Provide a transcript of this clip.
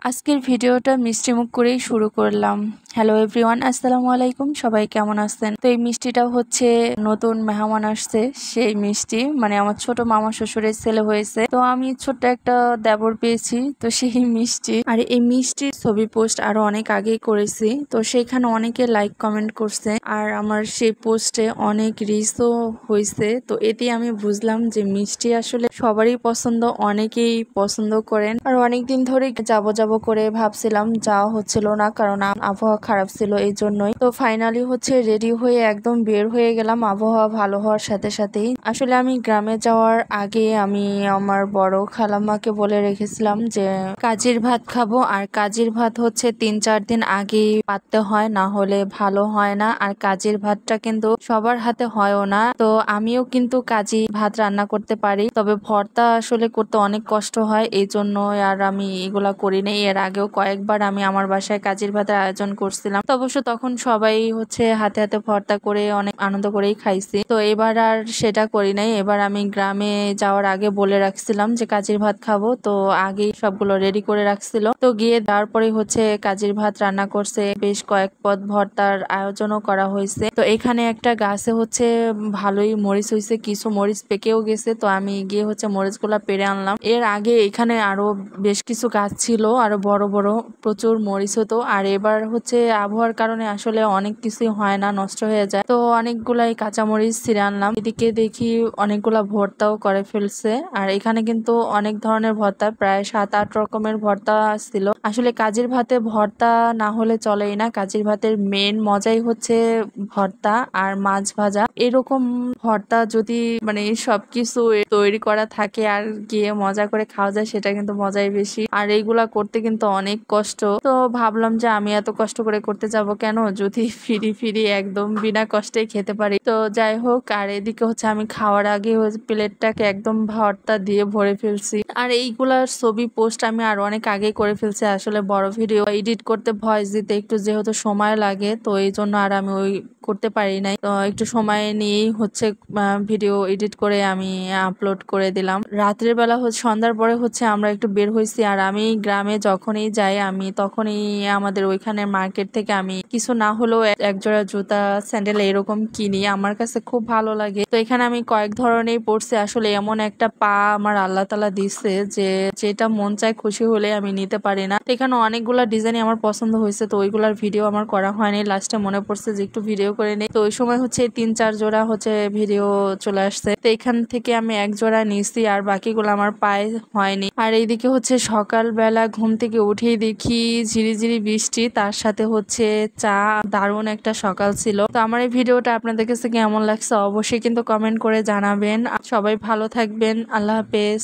আজকের ভিডিওটা মিষ্টিমুখ করেই শুরু করলাম। হ্যালো এভরিওয়ান, আসসালামু আলাইকুম। সবাই কেমন আছেন? তো এই মিষ্টিটা হচ্ছে নতুন মেহমান আসছে সেই মিষ্টি, মানে আমার ছোট মামা শ্বশুরের ছেলে হয়েছে, তো আমি ছোট্ট একটা দেবর পেয়েছি, তো সেই মিষ্টি। আর এই মিষ্টির ছবি পোস্ট আরো অনেক আগেই করেছি, তো সেখানে অনেকে লাইক কমেন্ট করছে আর আমার সেই পোস্টে অনেক রিচও হয়েছে। তো এতে আমি বুঝলাম যে মিষ্টি আসলে সবারই পছন্দ, অনেকেই পছন্দ করেন। আর অনেকদিন ধরে যাব করে ভাবছিলাম, যাওয়া হচ্ছিল না কারণ আবহাওয়া খারাপ ছিল, এই জন্যই। তো ফাইনালি হচ্ছে রেডি হয়ে একদম বের হয়ে গেলাম আবহাওয়া ভালো হওয়ার সাথে সাথেই। আসলে আমি গ্রামে যাওয়ার আগে আমি আমার বড় খালাম্মাকে বলে রেখেছিলাম যে কাজির ভাত খাবো, আর কাজির ভাত হচ্ছে 3-4 দিন আগেই পাততে হয়, না হলে ভালো হয় না। আর কাজির ভাতটা কিন্তু সবার হাতে হয়ও না। তো আমিও কিন্তু কাজি ভাত রান্না করতে পারি, তবে ভর্তা আসলে করতে অনেক কষ্ট হয়, এই জন্য আর আমি এগুলা করি নাই। এর আগেও কয়েকবার আমি আমার বাসায় কাজির ভাতের আয়োজন করছিলাম, তো অবশ্য তখন সবাই হচ্ছে হাতে হাতে ভর্তা করে অনেক আনন্দ করেই খাইছি। তো এবার আর সেটা করি নাই। এবার আমি গ্রামে যাওয়ার আগে বলে রাখছিলাম যে কাজির ভাত খাবো, তো আগেই সবগুলো রেডি করে রাখছিল। তো গিয়ে তারপরে হচ্ছে কাজির ভাত রান্না করছে, বেশ কয়েক পদ ভর্তার আয়োজনও করা হয়েছে। তো এখানে একটা গাছে হচ্ছে ভালোই মরিচ হয়েছে, কিছু মরিচ পেকেও গেছে, তো আমি গিয়ে হচ্ছে মরিচগুলা পেরে আনলাম। এর আগে এখানে আরো বেশ কিছু গাছ ছিল, আরো বড় বড় প্রচুর মরিচ হতো। আর এবার হচ্ছে আবহাওয়ার কারণে আসলে অনেক কিছুই হয় না, নষ্ট হয়ে যায়, তো অনেকগুলাই কাঁচামরিচ ছিঁড়ে আনলাম। এদিকে দেখি অনেকগুলা ভর্তাও করে ফেলছে। আর এখানে কিন্তু অনেক ধরনের ভর্তা, প্রায় 7-8 রকমের ভর্তা ছিল। আসলে কাজির ভাতে ভর্তা না হলে চলেই না, কাজির ভাতের মেন মজাই হচ্ছে ভর্তা আর মাছ ভাজা। এরকম ভর্তা যদি মানে সবকিছু তৈরি করা থাকে আর গিয়ে মজা করে খাওয়া যায়, সেটা কিন্তু মজাই বেশি। আর এইগুলা করতে কিন্তু অনেক কষ্ট, তো ভাবলাম যে আমি এত কষ্ট করে করতে যাব কেন, যদি ফিরি ফিরি একদম বিনা কষ্টেই খেতে পারি। তো যাই হোক, আর এদিকে হচ্ছে আমি খাওয়ার আগে প্লেটটাকে একদম ভর্তা দিয়ে ভরে ফেলছি। আর এইগুলার ছবি পোস্ট আমি আর অনেক আগে করে ফেলছি। আসলে বড় ভিডিও এডিট করতে ভয়েস দিতে একটু যেহেতু সময় লাগে, তো এই জন্য আর আমি ওই করতে পারি নাই। তো একটু সময় নিয়েই হচ্ছে ভিডিও এডিট করে আমি আপলোড করে দিলাম। রাত্রের বেলা হচ্ছে সন্ধ্যার পরে হচ্ছে আমরা একটু বের হয়েছি। আর আমি গ্রামে যখনই যাই আমি তখনই আমাদের ওইখানে মার্কেট থেকে আমি কিছু না হলেও এক জোড়া জুতা স্যান্ডেল এরকম কিনি, আমার কাছে খুব ভালো লাগে। তো এখানে আমি কয়েক ধরনের পরছি। আসলে এমন একটা পা আমার আল্লাহ তাআলা দিচ্ছে যে যেটা মন চায় খুশি হলে আমি নিতে পারি না। তো এখানে অনেকগুলা ডিজাইনই আমার পছন্দ হয়েছে, তো ওইগুলার ভিডিও আমার করা হয়নি। লাস্টে মনে পড়ছে যে একটু ভিডিও করে নেই, তো ওই সময় হচ্ছে 3-4 জোড়া হচ্ছে ভিডিও চলে আসছে। তো এখান থেকে আমি এক জোড়া নিয়েছি আর বাকিগুলো আমার পায়ে হয়নি। আর এইদিকে হচ্ছে সকালবেলা ঘুম থেকে উঠেই দেখি ঝিরিঝিরি বৃষ্টি, তার সাথে হচ্ছে চা। দারুণ একটা সকাল ছিল। তো আমার এই ভিডিওটা আপনাদের কাছে কেমন লাগছে অবশ্যই কিন্তু কমেন্ট করে জানাবেন। সবাই ভালো থাকবেন, আল্লাহ হাফেজ।